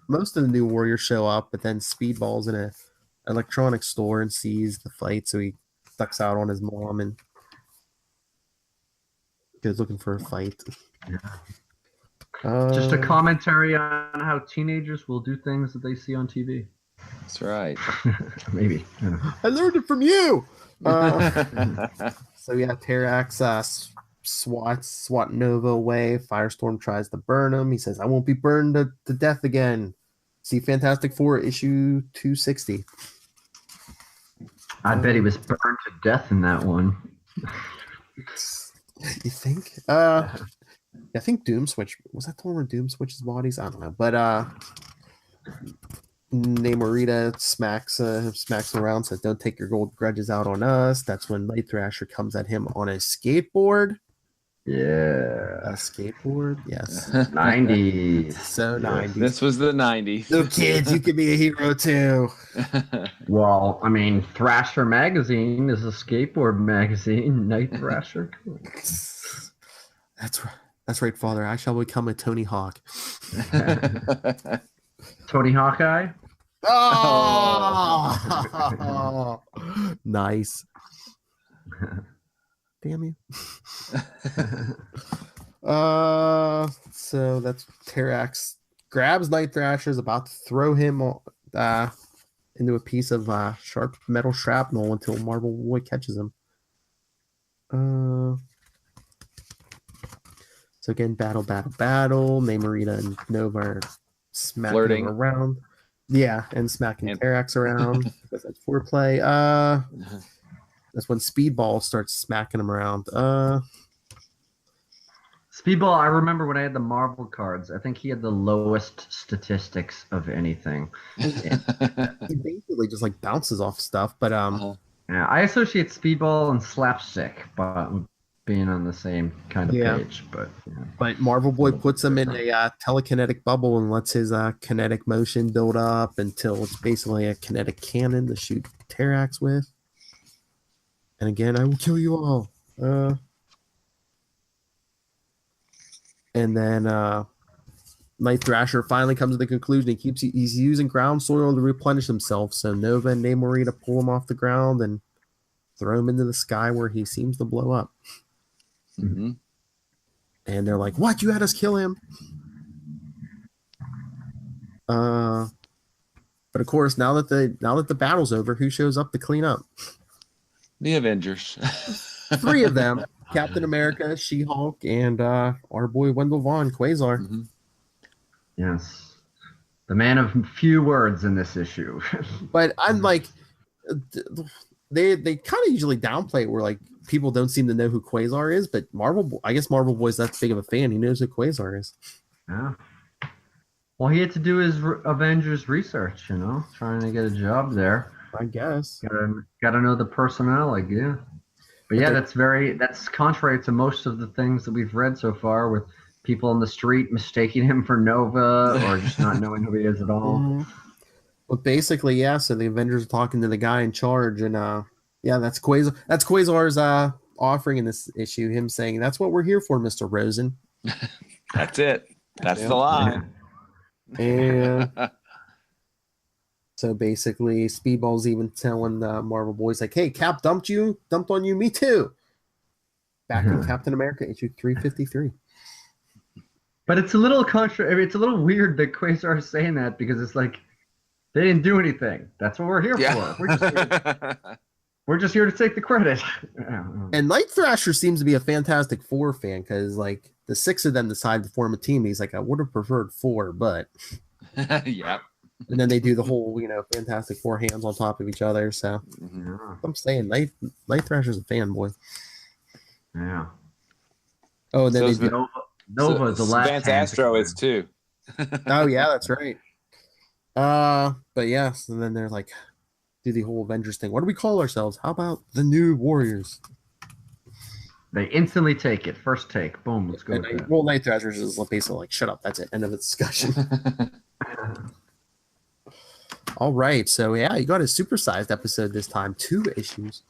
most of the new Warriors show up, but then Speedball's in a electronics store and sees the fight, so he ducks out on his mom and goes looking for a fight. Just a commentary on how teenagers will do things that they see on TV. That's right. Maybe. I learned it from you. So yeah, Terrax swat Nova away. Firestorm tries to burn him. He says, "I won't be burned to death again." See Fantastic Four issue 260. I bet he was burned to death in that one. You think? I think Doom Switch was that the one where Doom switches bodies? I don't know, but Namorita smacks him around, says, "Don't take your gold grudges out on us." That's when Night Thrasher comes at him on a skateboard. Yeah. A skateboard? Yes. 90s. So 90s. This was the 90s. So kids, you can be a hero too. Well, I mean, Thrasher magazine is a skateboard magazine. Night Thrasher. That's right, Father. I shall become a Tony Hawk. Tony Hawkeye. Oh! Nice. Damn you. So that's Terrax grabs Night Thrasher, is about to throw him into a piece of sharp metal shrapnel until Marvel Boy catches him. So again, battle. Namorita and Nova are smacking him around. Yeah, and smacking Terrax around. That's foreplay. That's when Speedball starts smacking him around. Speedball, I remember when I had the Marvel cards. I think he had the lowest statistics of anything. He basically just like bounces off stuff, but yeah, I associate Speedball and Slapstick, but being on the same kind of page. But Marvel Boy puts him in a telekinetic bubble and lets his kinetic motion build up until it's basically a kinetic cannon to shoot Terrax with. And again, I will kill you all. And then Night Thrasher finally comes to the conclusion he's using ground soil to replenish himself. So Nova and Namorita pull him off the ground and throw him into the sky where he seems to blow up. Mm-hmm. And they're like, "What? You had us kill him?" But of course, now that the battle's over, who shows up to clean up? The Avengers. 3 of them: Captain America, She-Hulk, and our boy Wendell Vaughn, Quasar. Mm-hmm. Yes, the man of few words in this issue. But I'm like, they kind of usually downplay it where like people don't seem to know who Quasar is, but I guess Marvel Boy's that big of a fan. He knows who Quasar is. Yeah. Well, he had to do his Avengers research, trying to get a job there. I guess. Gotta know the personnel, like, yeah. But yeah, that's contrary to most of the things that we've read so far, with people on the street mistaking him for Nova or just not knowing who he is at all. Mm-hmm. Well, basically, yeah. So the Avengers are talking to the guy in charge, and that's Quasar. That's Quasar's offering in this issue. Him saying, "That's what we're here for, Mr. Rosen." That's it. That's the line. And so basically, Speedball's even telling the Marvel Boys, like, "Hey, Cap dumped on you, me too." Back in Captain America issue 353. But it's a little it's a little weird that Quasar is saying that, because it's like they didn't do anything. That's what we're here for. We're just here to take the credit. And Night Thrasher seems to be a Fantastic Four fan, because like the 6 of them decide to form a team. He's like, "I would have preferred 4, but." Yep. And then they do the whole, Fantastic Four hands on top of each other. So I'm saying Night Thrasher's a fanboy. Yeah. Oh, and then Nova is the last. Vance Astro is too. Oh yeah, that's right. But yes, and then they're like, do the whole Avengers thing. What do we call ourselves? How about the New Warriors? They instantly take it. First take. Boom. Let's go. Well, Night Thrashers is basically like, shut up. That's it. End of the discussion. All right. So yeah, you got a supersized episode this time. 2 issues.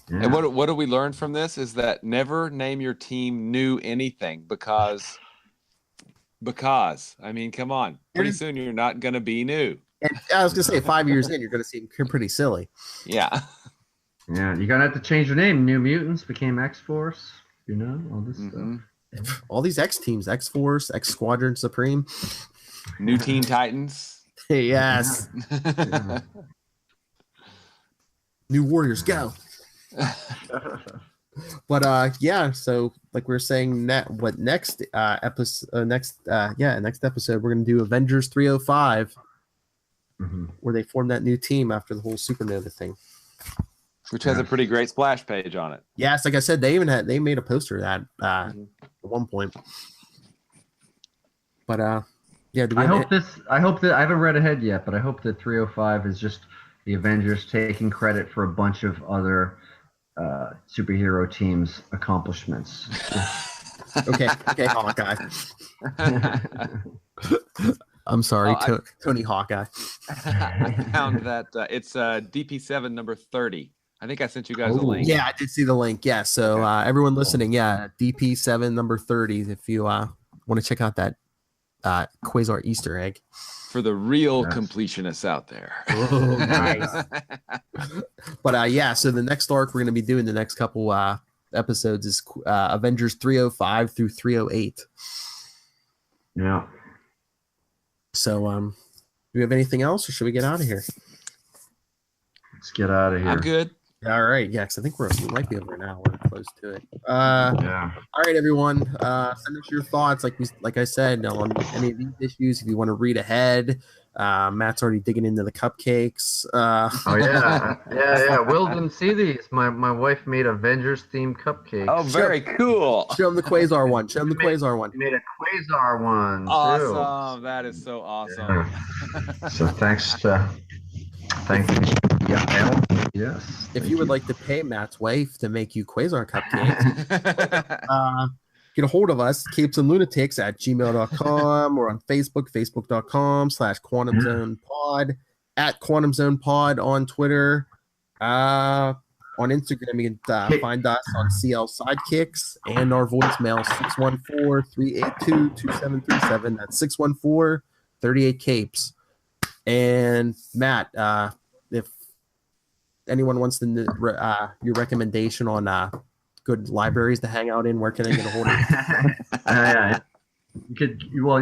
Yeah. And what do we learn from this is that never name your team New anything, because I mean, come on. Pretty soon you're not going to be new. And I was going to say 5 years in, you're going to seem pretty silly. Yeah. Yeah, you're going to have to change your name. New Mutants became X-Force, all this stuff. All these X teams, X Force, X Squadron Supreme. New Teen Titans. Yes. Yeah. New Warriors, go. But yeah, so like we were saying, next episode, next episode, we're gonna do Avengers 305, where they form that new team after the whole supernova thing, which has a pretty great splash page on it. Yes, like I said, they made a poster of that at one point. But yeah, I hope that I haven't read ahead yet, but I hope that 305 is just the Avengers taking credit for a bunch of other superhero teams' accomplishments. okay, Hawkeye. I'm sorry, Tony Hawkeye. I found that it's DP7 number 30. I think I sent you guys a link. Yeah, I did see the link. Yeah, so everyone listening, DP7 number 30. If you want to check out that Quasar Easter egg. For the real completionists out there. Oh, nice. But yeah, so the next arc we're going to be doing the next couple episodes is Avengers 305 through 308. Yeah. So do we have anything else, or should we get out of here? Let's get out of here. I'm good. All right, yeah, because I think we might be over an hour close to it. Yeah. All right, everyone, send us your thoughts. Like I said, on any of these issues, if you want to read ahead. Matt's already digging into the cupcakes. Oh yeah. Will didn't see these. My wife made Avengers themed cupcakes. Oh, very cool. Show them the Quasar one. She made a Quasar one. Awesome. Too. That is so awesome. Yeah. So thank you. Yeah. Yes. If you would like to pay Matt's wife to make you Quasar cupcakes, get a hold of us, capesandlunatics@gmail.com, or on Facebook, facebook.com/QuantumZonePod, @QuantumZonePod on Twitter. On Instagram, you can find us on CL Sidekicks, and our voicemail 614-382-2737. That's 614-38-CAPES. And Matt, if anyone wants to your recommendation on good libraries to hang out in, where can I get a hold of you? Yeah. You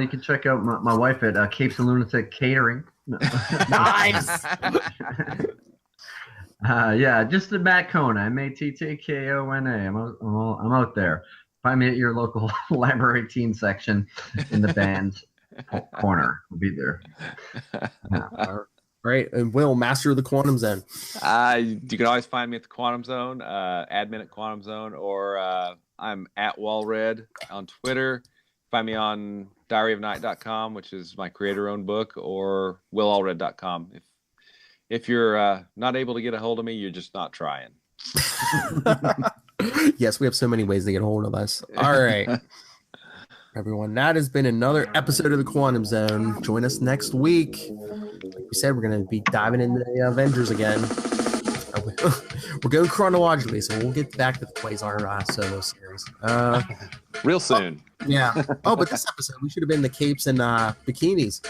could check out my wife at Capes and Lunatic Catering. Nice. Just the Matt Kona, MATTKONA. I'm out there. Find me at your local library teen section in the band corner. We'll be there. Yeah. All right, and Will, master of the Quantum Zone. You can always find me at the Quantum Zone, admin at Quantum Zone, or I'm at Walred on Twitter. Find me on diaryofnight.com, which is my creator-owned book, or willallred.com. If you're not able to get a hold of me, you're just not trying. Yes, we have so many ways to get a hold of us. All right. Everyone, that has been another episode of the Quantum Zone. Join us next week. Like we said, we're going to be diving into the Avengers again. We're going chronologically, so we'll get back to the Quasar solo series. Real soon. Yeah. Oh, but this episode, we should have been the capes and bikinis.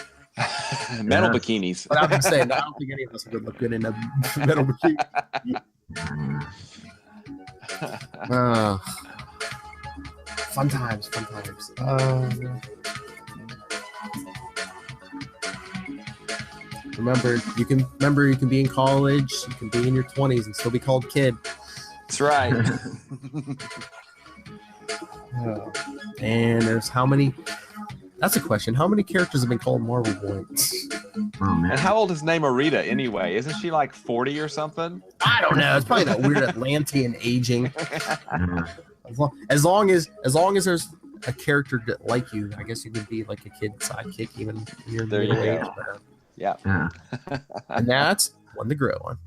Metal bikinis. But I'm just saying, I don't think any of us would look good in a metal bikini. Fun times. Remember, you can be in college, you can be in your 20s and still be called kid. That's right. And there's how many? That's a question. How many characters have been called Marvel Boys? Oh, man. And how old is Namorita anyway? Isn't she like 40 or something? I don't know. It's probably that weird Atlantean aging. As long as there's a character like you, I guess you could be like a kid sidekick even when you're middle age. Yeah. And that's one to grow on.